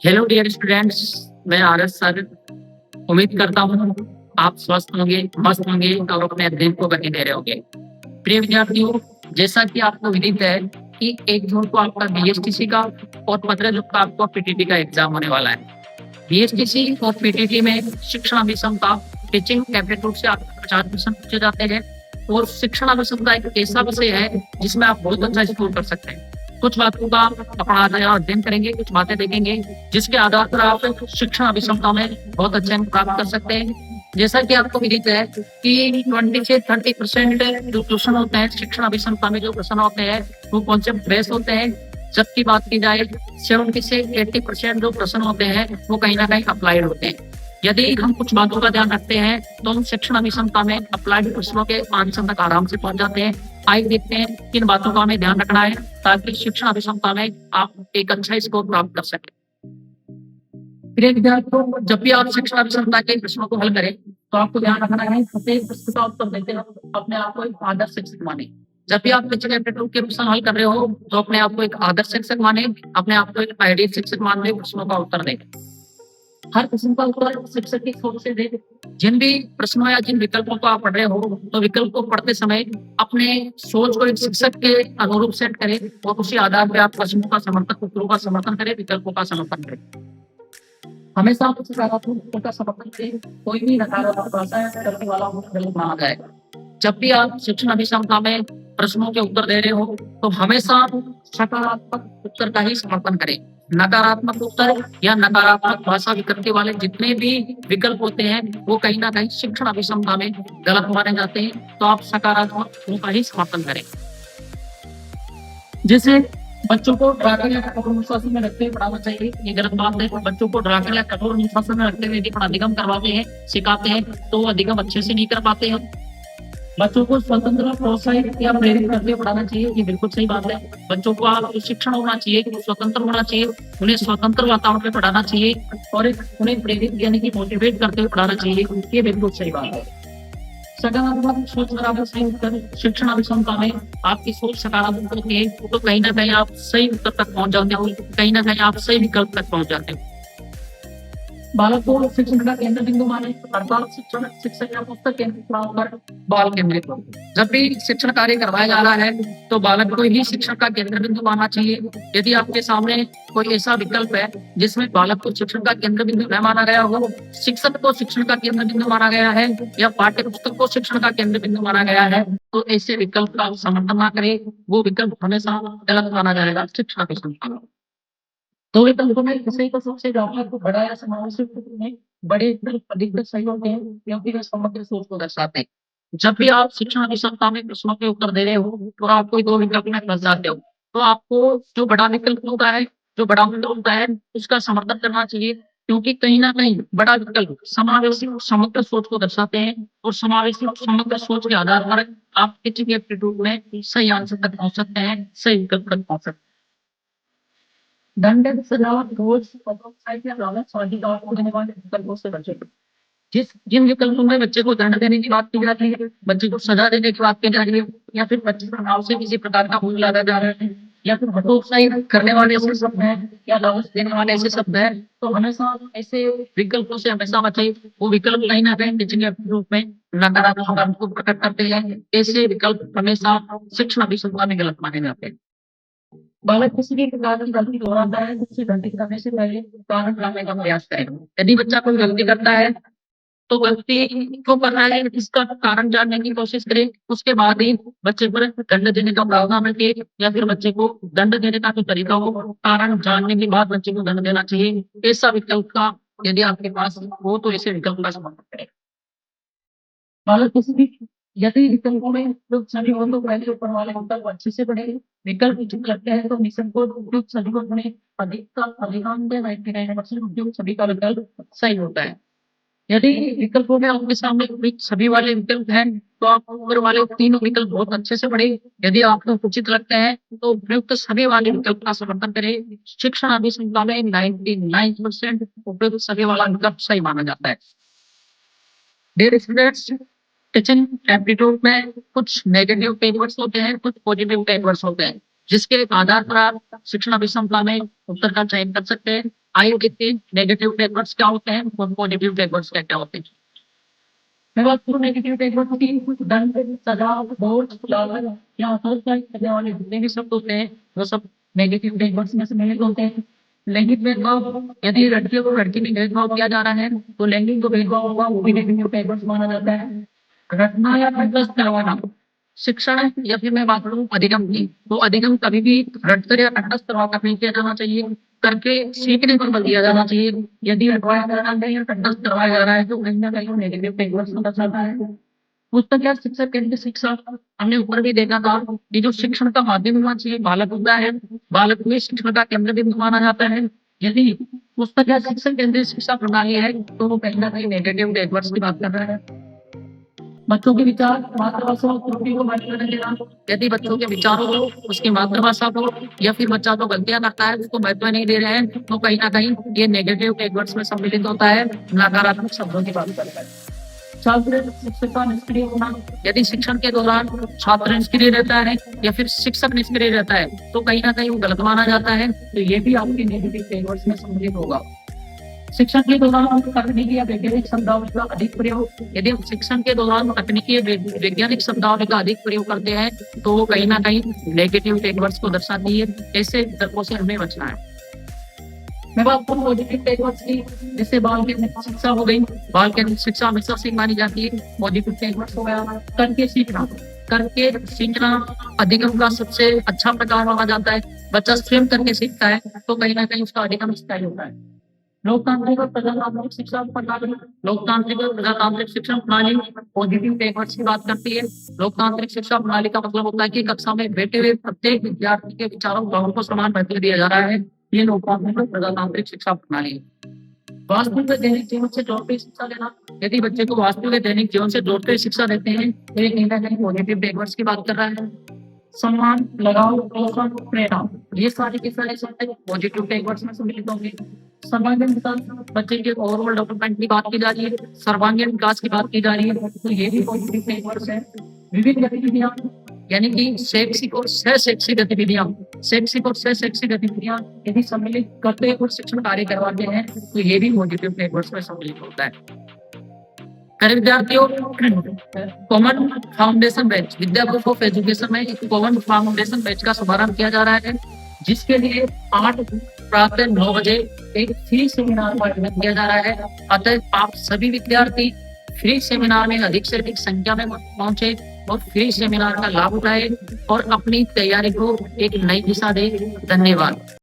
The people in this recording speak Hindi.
हेलो डियर स्टूडेंट्स, मैं आरएस सर। उम्मीद करता हूँ आप स्वस्थ होंगे, मस्त होंगे और अपने अध्ययन को गति दे रहे होंगे। प्रिय विद्यार्थियों, जैसा कि आपको विदित है कि 1 जून को आपका बीएसटीसी का और 15 जून को आपका पीटीटी का एग्जाम होने वाला है। बीएसटीसी और पीटीटी में शिक्षण अभिक्षमता टीचिंग एप्टीट्यूड से आपको 50% पूछे जाते हैं और शिक्षण अभिक्षमता एक ऐसा विषय है जिसमें आप बहुत अच्छा स्कोर कर सकते हैं। कुछ बातों का अपना अध्ययन करेंगे, कुछ बातें देखेंगे जिसके आधार पर आप शिक्षण अभिक्षमता में बहुत अच्छे अंक प्राप्त कर सकते हैं। जैसा कि आपको विदित है कि 20 से 30% जो क्वेश्चन होते हैं शिक्षण अभिक्षमता में, जो प्रश्न होते हैं वो कॉन्सेप्ट बेस्ड होते हैं, जबकि बात की जाए 70 से 80% जो प्रश्न होते हैं वो कहीं ना कहीं अप्लाइड होते हैं। यदि हम कुछ बातों का ध्यान रखते हैं तो हम शिक्षण अभिक्षमता में अप्लाइड प्रश्नों के आंसर तक आराम से पहुंच जाते हैं। आइए देखते हैं किन बातों का हमें ध्यान रखना है ताकि शिक्षण अभिक्षमता में आप एक अच्छा स्कोर प्राप्त कर सकें। प्रिय विद्यार्थियों, जब भी आप शिक्षण अभिक्षमता के प्रश्नों को हल करें तो आपको ध्यान रखना है प्रत्येक प्रश्न का उत्तर देते वक्त अपने आप को एक आदर्श शिक्षक माने। जब भी आप टीचिंग एप्टीट्यूड के प्रश्न हल कर रहे हो तो अपने आप को एक आदर्श शिक्षक माने, अपने आप को एक आइडियल शिक्षक मान ले, प्रश्नों का उत्तर दें। हर प्रश्न का उत्तर शिक्षक की सोच से दे। जिन भी प्रश्नों या जिन विकल्पों को आप पढ़ रहे हो तो विकल्प को पढ़ते समय अपने सोच को एक शिक्षक के अनुरूप सेट करें और उसी आधार पर आप प्रश्नों का समर्थन, उत्तरों का समर्थन करें, विकल्पों का समर्थन करें। हमेशा कुछ सकारात्मक उत्तर का समर्थन करें। कोई भी नकारात्मक भाषा करने वाला गलत माना जाएगा। जब भी आप शिक्षण अभिक्षमता में प्रश्नों के उत्तर दे रहे हो तो हमेशा सकारात्मक उत्तर का ही समर्थन करें। नकारात्मक उत्तर या नकारात्मक भाषा विकृति वाले जितने भी विकल्प होते हैं वो कहीं ना कहीं शिक्षण अभिक्षमता में गलत माने जाते हैं, तो आप सकारात्मक का ही समर्थन करें। जैसे बच्चों को डराकर या कठोर अनुशासन में रखते हुए पढ़ाना चाहिए, ये गलत बात है। बच्चों को डराकर या कठोर अनुशासन में रखते हुए यदि अधिगम करवाते हैं, सिखाते हैं तो वो अधिगम अच्छे से नहीं कर पाते हैं। बच्चों को स्वतंत्र प्रोत्साहित या प्रेरित करके पढ़ाना चाहिए, ये बिल्कुल सही बात है। बच्चों को आप शिक्षण होना चाहिए कि वो स्वतंत्र होना चाहिए, उन्हें स्वतंत्र वातावरण में पढ़ाना चाहिए और उन्हें प्रेरित यानी कि मोटिवेट करते हुए पढ़ाना चाहिए, ये बिल्कुल सही बात है। सकारात्मक सोच अगर आप शिक्षण अभिक्षमता में आपकी सोच सकारात्मक होती है तो कहीं ना कहीं आप सही उत्तर तक पहुंच जाते हो, कहीं ना कहीं आप सही विकल्प तक पहुंच जाते हो। बालक को शिक्षण का केंद्र बिंदु माने, अर्थात शिक्षण शिक्षक या पुस्तक केंद्रित ना होकर बाल केंद्रित हो। जब भी शिक्षण कार्य करवाया जा रहा है तो बालक को ही शिक्षण का केंद्र बिंदु मानना चाहिए। यदि आपके सामने कोई ऐसा विकल्प है जिसमें बालक को शिक्षण का केंद्र बिंदु न माना गया हो, शिक्षक को शिक्षण का केंद्र बिंदु माना गया है या पाठ्य पुस्तक को शिक्षण का केंद्र बिंदु माना गया है, तो ऐसे विकल्प का समर्थन ना करें। वो विकल्प हमेशा गलत माना जाएगा शिक्षण के संस्थान। तो विकल्पों में विषय को सबसे ज्यादा को बड़ा या समावेशित में बड़े विकल्प अधिकतर सही होते हैं क्योंकि वे समग्र सोच को दर्शाते हैं। जब भी आप शिक्षण अभिक्षमता में प्रश्नों के उत्तर दे रहे हो तो आप कोई 2 विकल्प में फंस जाते हो, तो आपको जो बड़ा विकल्प होता है, जो बड़ा उत्तर होता है उसका समर्थन करना चाहिए, क्योंकि कहीं ना कहीं बड़ा विकल्प समावेशी और समग्र सोच को दर्शाते हैं और समावेशी और समग्र सोच के आधार पर आप टीचिंग एप्टीट्यूड में सही आंसर तक पहुंच सकते हैं, सही विकल्प तक पहुंच सकते हैं। दंड, सजा, दोष, देने वाले विकल्पों से बचें। जिन विकल्पों में बच्चे को दंड देने की बात की जा रही है, बच्चे को सजा देने की बात की जा रही है या फिर बच्चे पर नाव से किसी प्रकार का मूल्य लादा जा रहा है या फिर हतोत्साहित करने वाले ऐसे शब्द हैं या लालच देने वाले ऐसे शब्द हैं, तो हमेशा ऐसे विकल्पों से हमेशा बचे। वो विकल्प कहीं ना कहीं टीचिंग के रूप में नकारात्मक अर्थ को प्रकट करते हैं। ऐसे विकल्प हमेशा शिक्षण अभिक्षमता में गलत माने जाते हैं। बालक किसी भी प्रकार की गलती दोहराता है, उससे गलती करने से पहले कारण जानने का प्रयास करें। यदि बच्चा कोई गलती करता है तो गलती क्यों कर रहा है इसका कारण जानने की कोशिश करें। उसके बाद ही बच्चे पर दंड देने का प्रावधान रखे या फिर बच्चे को दंड देने का जो तरीका हो, कारण जानने के बाद बच्चे को दंड देना चाहिए। ऐसा विकल्प का यदि आपके पास हो तो ऐसे विकल्प का समर्थन करें। बालक किसी भी यदि विकल्पों में जो सभी हो तो पहले ऊपर वाले विकल्प अच्छे से पढ़े। विकल्प उचित लगते हैं तो निसंकोच उपयुक्त सभी को पढ़े। अधिकतर अधिकांश 99% उपयुक्त सभी का विकल्प सही होता है। यदि विकल्पों में आपके सामने उपयुक्त सभी वाले विकल्प हैं तो आप ऊपर वाले तीनों विकल्प बहुत अच्छे से पढ़े। यदि आपको उचित लगते हैं तो उपयुक्त सभी वाले विकल्प का समर्थन करें। शिक्षण अभिक्षमता में 99% उपयुक्त सभी वाला विकल्प सही माना जाता है। डियर स्टूडेंट्स, टीचिंग एप्टीट्यूड में कुछ नेगेटिव पेपर्स होते हैं, कुछ पॉजिटिव पेपर्स होते हैं। जिसके आधार पर आप शिक्षण अभिसंपदा में उत्तर का चयन कर सकते हैं। आयु कितनी नेगेटिव बैकवर्ड्स क्या होते हैं और पॉजिटिव बैकवर्ड्स क्या होते हैं। मैं बात करूं नेगेटिव बैकवर्ड्स की, दंड, सजा, बोझ, लागत या सजा वाले जितने भी शब्द होते हैं वो सब नेगेटिव बैकवर्ड्स में सम्मिलित होते हैं। लैंगिक भेदभाव, यदि लड़कियों को लड़की में भेदभाव किया जा रहा है तो लैंगिक जो भेदभाव होगा वो भी नेगेटिव बैकवर्ड्स माना जाता है। घटना या तटस्थ करवाना, शिक्षण या फिर मैं बात करूं अधिगम की, तो अधिगम कभी भी रटकर या तटस्थ करवा नहीं किया जाना चाहिए, करके सीखने पर बल दिया जाना चाहिए। यदि रटवाया जा रहा है या तटस्थ करवाया जा रहा है तो कहीं ना कहीं नेगेटिव बैकवर्ड्स में दर्शाता है। पुस्तक या शिक्षक केंद्रित शिक्षा, हमने ऊपर भी देखा था कि जो शिक्षण का माध्यम होना चाहिए बालक होता है, बालक में शिक्षण का केंद्र बिंदु माना जाता है। यदि पुस्तक या शिक्षक केंद्रित शिक्षा प्रणाली है तो वो कहीं ना कहीं नेगेटिव बैकवर्ड्स की बात कर रहा है। बच्चों के विचार, मातृभाषा और त्रुटि को महत्व नहीं देना, यदि बच्चों के विचारों को, उसकी मातृभाषा को या फिर बच्चा जो गलतियां करता है उसको महत्व नहीं दे रहे हैं तो कहीं ना कहीं ये नेगेटिव बैकवर्ड्स में सम्मिलित होता है, नकारात्मक शब्दों की बात करता है। छात्र शिक्षक का निष्क्रिय होना, यदि शिक्षण के दौरान छात्र निष्क्रिय रहता है या फिर शिक्षक निष्क्रिय रहता है तो कहीं ना कहीं वो गलत माना जाता है, तो ये भी आपके नेगेटिव बैकवर्ड्स में सम्मिलित होगा। शिक्षण के दौरान तकनीकी या वैज्ञानिक शब्दावली का अधिक प्रयोग, यदि हम शिक्षण के दौरान तकनीकी या वैज्ञानिक शब्दावली का अधिक प्रयोग करते हैं तो वो कहीं ना कहीं नेगेटिव बैकवर्ड्स को दर्शाती है। ऐसे तर्कों से हमें बचना है। मैं बात करूं पॉजिटिव बैकवर्ड्स की, जैसे बाल केंद्रित शिक्षा हो गई, बाल केंद्रित शिक्षा हमेशा से मानी जाती है। पॉजिटिव बैकवर्ड्स हो गया करके सीखना, करके सीखना अधिगम का सबसे अच्छा प्रकार माना जाता है। बच्चा स्वयं करके सीखता है तो कहीं ना कहीं उसका अधिगम स्थायी होता है। लोकतांत्रिक और प्रजातांत्रिक शिक्षा प्रणाली, लोकतांत्रिक और प्रजातांत्रिक शिक्षा प्रणाली पॉजिटिव बैकवर्ड्स की बात करती है। लोकतांत्रिक शिक्षा प्रणाली का मतलब होता है कि कक्षा में बैठे हुए प्रत्येक विद्यार्थी के विचारों भावों को समान महत्व दिया जा रहा है। ये लोकतांत्रिक और प्रजातांत्रिक शिक्षा प्रणाली है। वास्तविक दैनिक जीवन से जोड़ते हुए शिक्षा लेना, यदि बच्चे को वास्तविक दैनिक जीवन से जोड़ते हुए शिक्षा देते हैं तो ये कहीं ना कहीं पॉजिटिव बैकवर्ड्स की बात कर रहा है। सम्मान, लगाव, प्रोत्साहन, प्रेरणा, ये सारे के सारे शब्द पॉजिटिव बैकवर्ड्स में सम्मिलित होंगे। सर्वांगीण विकास, बच्चे के ओवरऑल डेवलपमेंट की बात की जा रही है, सर्वांगीण विकास की बात की जा रही है तो ये भी पॉजिटिव बैकवर्ड्स है। विविध गतिविधियां, यानी कि शैक्षिक और सह-शैक्षिक गतिविधियां, शैक्षिक और सह-शैक्षिक गतिविधियां यदि सम्मिलित करते और शिक्षण कार्य करवाते हैं तो ये भी पॉजिटिव बैकवर्ड्स में सम्मिलित होता है। मेरे विद्यार्थियों, common foundation batch, Vidya group of education में एक कॉमन फाउंडेशन बैच का शुभारंभ किया जा रहा है, जिसके लिए 8 प्रातः 9 बजे एक फ्री सेमिनार का आयोजन किया जा रहा है। अतः आप सभी विद्यार्थी फ्री सेमिनार में अधिक से अधिक संख्या में पहुंचे और फ्री सेमिनार का लाभ उठाए और अपनी तैयारी को एक नई दिशा दे। धन्यवाद।